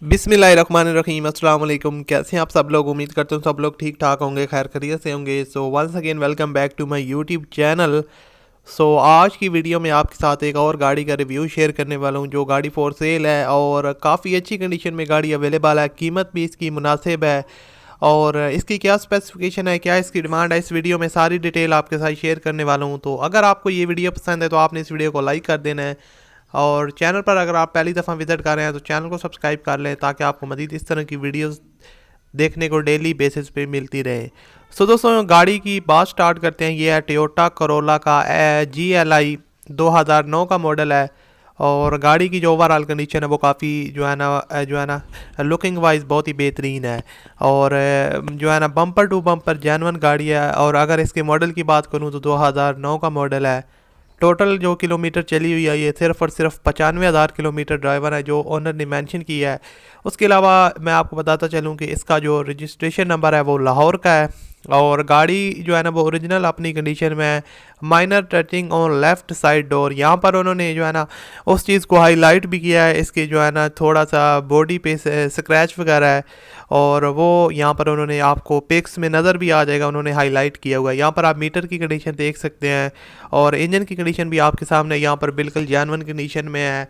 बिस्मिल्लाहिर्रहमानिर्रहीम अस्सलाम वालेकुम। कैसे हैं आप सब लोग? उम्मीद करते हैं सब लोग ठीक ठाक होंगे, खैर खैरियत से होंगे। So once again welcome back to my YouTube channel. So आज की वीडियो में आपके साथ एक और गाड़ी का रिव्यू शेयर करने वाला हूं जो गाड़ी फॉर सेल है और काफ़ी अच्छी कंडीशन में गाड़ी अवेलेबल है। कीमत भी इसकी मुनासिब है और इसकी क्या स्पेसिफिकेशन है, क्या इसकी डिमांड है, इस वीडियो में सारी डिटेल आपके साथ शेयर करने वाला हूं। तो अगर आपको ये वीडियो पसंद है तो आपने इस वीडियो को लाइक कर देना है और चैनल पर अगर आप पहली दफ़ा विज़िट कर रहे हैं तो चैनल को सब्सक्राइब कर लें ताकि आपको मज़ीद इस तरह की वीडियोस देखने को डेली बेसिस पे मिलती रहे। सो दोस्तों, गाड़ी की बात स्टार्ट करते हैं। ये है टोयोटा करोला का GLI 2009 का मॉडल है और गाड़ी की जो ओवरऑल कंडीशन है वो काफ़ी जो है ना लुकिंग वाइज बहुत ही बेहतरीन है और जो है ना बम्पर टू बम्पर जेन्युइन गाड़ी है। और अगर इसके मॉडल की बात करूँ तो 2009 का मॉडल है। टोटल जो किलोमीटर चली हुई है ये सिर्फ और सिर्फ 95,000 किलोमीटर ड्राइवर है जो ओनर ने मेंशन किया है। उसके अलावा मैं आपको बताता चलूँ कि इसका जो रजिस्ट्रेशन नंबर है वो लाहौर का है और गाड़ी जो है ना वो ओरिजिनल अपनी कंडीशन में है। Minor touching on left side door, यहाँ पर उन्होंने जो है ना उस चीज़ को हाईलाइट भी किया है। इसकी जो है ना थोड़ा सा बॉडी पे स्क्रैच वगैरह है और वो यहाँ पर उन्होंने आपको पिक्स में नज़र भी आ जाएगा, उन्होंने हाईलाइट किया हुआ है। यहाँ पर आप मीटर की कंडीशन देख सकते हैं और इंजन की कंडीशन भी आपके सामने यहाँ पर बिल्कुल जेन्युइन कंडीशन में है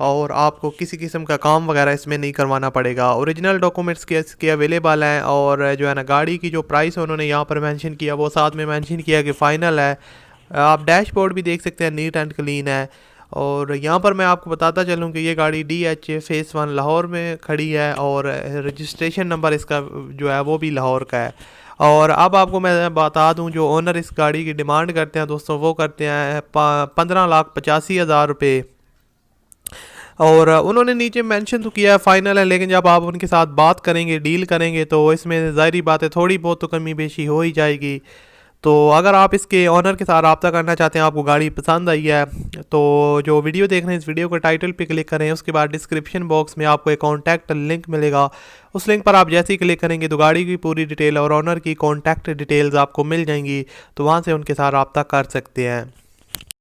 और आपको किसी किस्म का काम वगैरह इसमें नहीं करवाना पड़ेगा। ओरिजिनल डॉक्यूमेंट्स के इसके अवेलेबल हैं और जो है ना गाड़ी की जो प्राइस उन्होंने यहाँ पर मेंशन किया वो साथ में मेंशन किया कि फ़ाइनल है। आप डैशबोर्ड भी देख सकते हैं, नीट एंड क्लीन है। और यहाँ पर मैं आपको बताता चलूँ कि ये गाड़ी DH फेस 1 लाहौर में खड़ी है और रजिस्ट्रेशन नंबर इसका जो है वो भी लाहौर का है। और अब आपको मैं बता दूं जो ओनर इस गाड़ी की डिमांड करते हैं दोस्तों वो करते हैं 15,85,000 रुपये और उन्होंने नीचे मेंशन तो किया है फ़ाइनल है, लेकिन जब आप उनके साथ बात करेंगे, डील करेंगे तो इसमें ज़ाहिरी बात है थोड़ी बहुत तो कमी बेशी हो ही जाएगी। तो अगर आप इसके ऑनर के साथ रब्ता करना चाहते हैं, आपको गाड़ी पसंद आई है तो जो वीडियो देख रहे हैं इस वीडियो को टाइटल पे क्लिक करें। उसके बाद डिस्क्रिप्शन बॉक्स में आपको एक कॉन्टैक्ट लिंक मिलेगा। उस लिंक पर आप जैसे ही क्लिक करेंगे तो गाड़ी की पूरी डिटेल और ऑनर की कॉन्टैक्ट डिटेल्स आपको मिल जाएंगी, तो वहाँ से उनके साथ रब्ता कर सकते हैं।